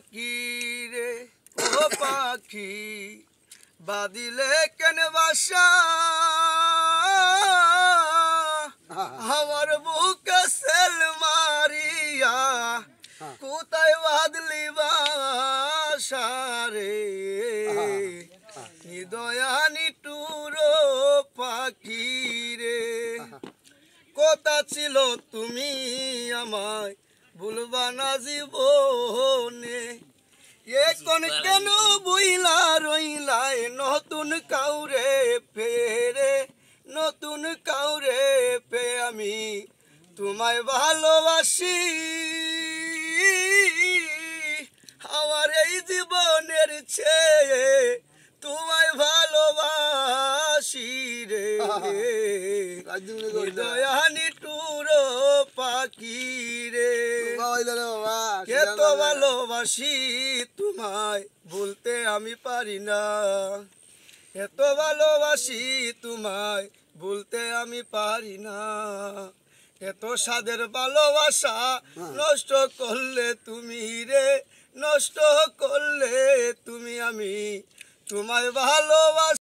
পাখি রে ও পাখি বাদিলে কেন বাসা আমার বুকে সেল মারিয়া কোথায় বাদলি বাসা রে হৃদয়ানি টুরো পাখি রে কথা ছিল তুমি আমায় ভুলবা না জীবনে এখন কেন বইলা রইলাই নতুন কাউরে ফেরে নতুন কাউরে পে আমি তোমায় ভালোবাসি আমার এই জীবনের চেয়ে তোমায় ভালোবাসি রে হৃদয়ানি টুরো পাখি রে এত ভালোবাসি তোমায় বলতে আমি পারি না এত ভালোবাসি তোমায় বলতে আমি পারি না এত সাদের ভালোবাসা নষ্ট করলে তুমি রে নষ্ট করলে তুমি আমি তোমায় ভালোবাসি।